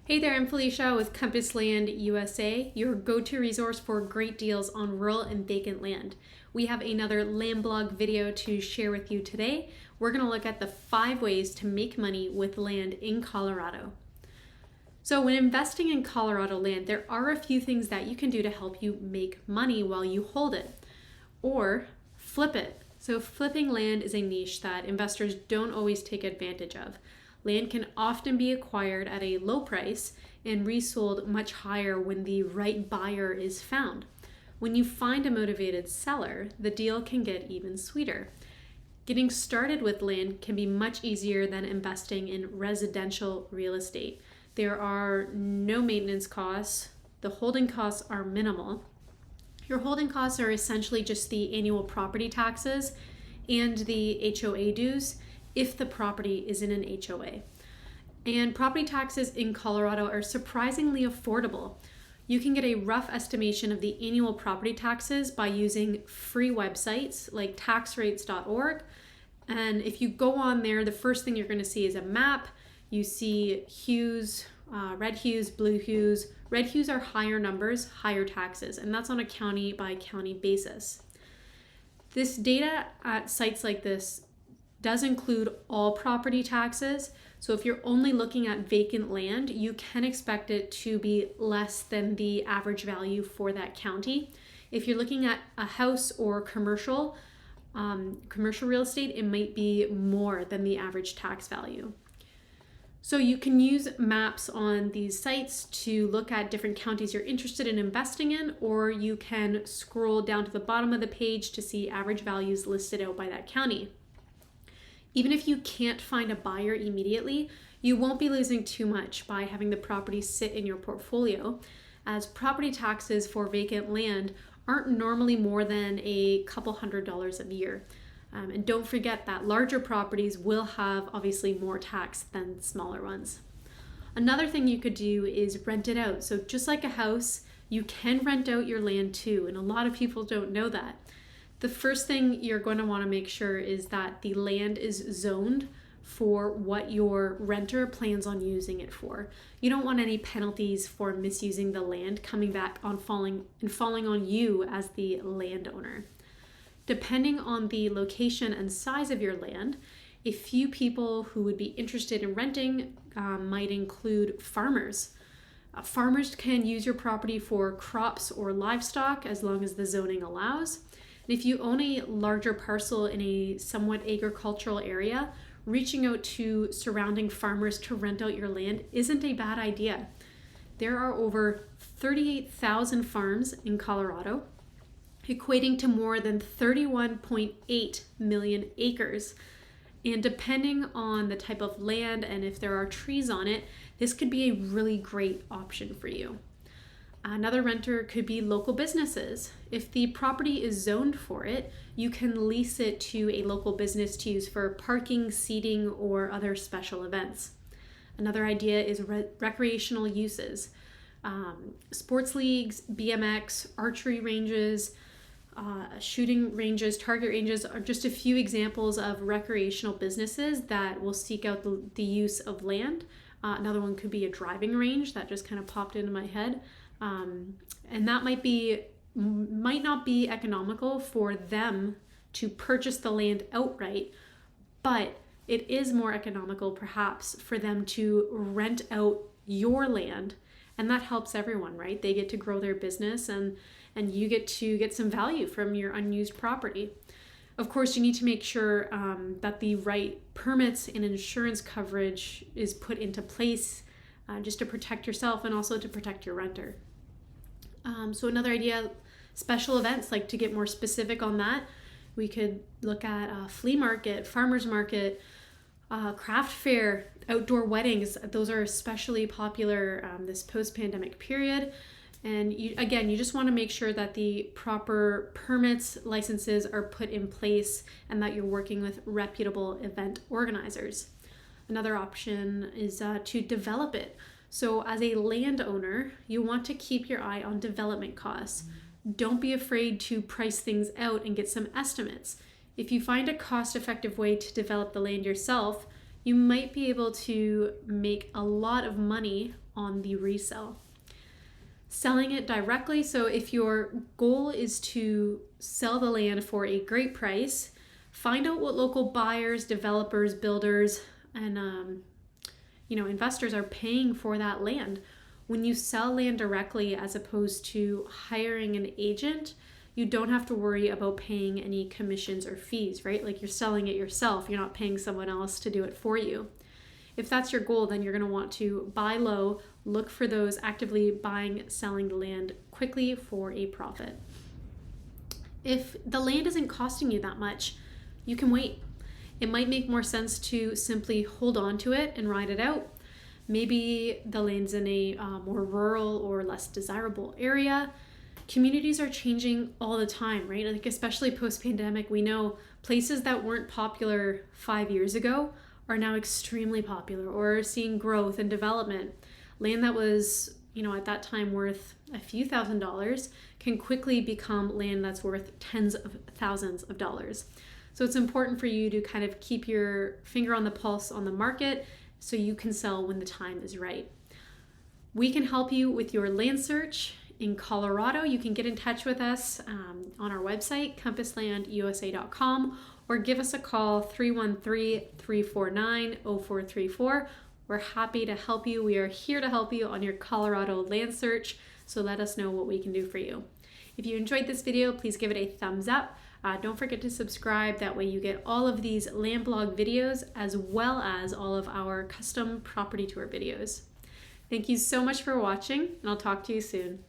Hey there, I'm Felicia with Compass Land USA, your go-to resource for great deals on rural and vacant land. We have another land blog video to share with you today. We're going to look at the 5 ways to make money with land in Colorado. So when investing in Colorado land, there are a few things that you can do to help you make money while you hold it, or flip it. So flipping land is a niche that investors don't always take advantage of. Land can often be acquired at a low price and resold much higher when the right buyer is found. When you find a motivated seller, the deal can get even sweeter. Getting started with land can be much easier than investing in residential real estate. There are no maintenance costs. The holding costs are minimal. Your holding costs are essentially just the annual property taxes and the HOA dues if the property is in an HOA. And property taxes in Colorado are surprisingly affordable. You can get a rough estimation of the annual property taxes by using free websites like taxrates.org. And if you go on there, the first thing you're going to see is a map. You see hues, red hues, blue hues. Red hues are higher numbers, higher taxes, and that's on a county by county basis. This data at sites like this does include all property taxes. So if you're only looking at vacant land, you can expect it to be less than the average value for that county. If you're looking at a house or commercial real estate, it might be more than the average tax value. So you can use maps on these sites to look at different counties you're interested in investing in, or you can scroll down to the bottom of the page to see average values listed out by that county. Even if you can't find a buyer immediately, you won't be losing too much by having the property sit in your portfolio, as property taxes for vacant land aren't normally more than a couple $100s a year. And don't forget that larger properties will have obviously more tax than smaller ones. Another thing you could do is rent it out. So just like a house, you can rent out your land too, and a lot of people don't know that. The first thing you're going to want to make sure is that the land is zoned for what your renter plans on using it for. You don't want any penalties for misusing the land coming back on falling on you as the landowner. Depending on the location and size of your land, a few people who would be interested in renting might include farmers. Farmers can use your property for crops or livestock as long as the zoning allows. And if you own a larger parcel in a somewhat agricultural area, reaching out to surrounding farmers to rent out your land isn't a bad idea. There are over 38,000 farms in Colorado, equating to more than 31.8 million acres. And depending on the type of land and if there are trees on it, this could be a really great option for you. Another renter could be local businesses. If the property is zoned for it, you can lease it to a local business to use for parking, seating, or other special events. Another idea is recreational uses. Sports leagues, BMX, archery ranges, shooting ranges, target ranges are just a few examples of recreational businesses that will seek out the use of land. Another one could be a driving range that just kind of popped into my head. And that might not be economical for them to purchase the land outright, but it is more economical perhaps for them to rent out your land, and that helps everyone, right? They get to grow their business and you get to get some value from your unused property. Of course, you need to make sure that the right permits and insurance coverage is put into place just to protect yourself and also to protect your renter. So another idea, special events, like to get more specific on that, we could look at a flea market, farmer's market, craft fair, outdoor weddings. Those are especially popular this post-pandemic period. And you just want to make sure that the proper permits, licenses are put in place and that you're working with reputable event organizers. Another option is to develop it. So as a landowner, you want to keep your eye on development costs. Don't be afraid to price things out and get some estimates. If you find a cost-effective way to develop the land yourself, you might be able to make a lot of money on the resale. Selling it directly, so if your goal is to sell the land for a great price, find out what local buyers, developers, builders, and investors are paying for that land. When you sell land directly as opposed to hiring an agent, you don't have to worry about paying any commissions or fees, right? Like you're selling it yourself. You're not paying someone else to do it for you. If that's your goal, then you're going to want to buy low, look for those actively buying, selling the land quickly for a profit. If the land isn't costing you that much, you can wait. It might make more sense to simply hold on to it and ride it out. Maybe the land's in a more rural or less desirable area. Communities are changing all the time, right? Like especially post-pandemic, we know places that weren't popular 5 years ago are now extremely popular or seeing growth and development. Land that was, at that time worth a few $1,000s can quickly become land that's worth tens of thousands of dollars. So it's important for you to kind of keep your finger on the pulse on the market so you can sell when the time is right. We can help you with your land search in Colorado. You can get in touch with us on our website, compasslandusa.com, or give us a call, 313-349-0434. We're happy to help you. We are here to help you on your Colorado land search, so let us know what we can do for you. If you enjoyed this video, please give it a thumbs up. Don't forget to subscribe. That way you get all of these land blog videos as well as all of our custom property tour videos. Thank you so much for watching, and I'll talk to you soon.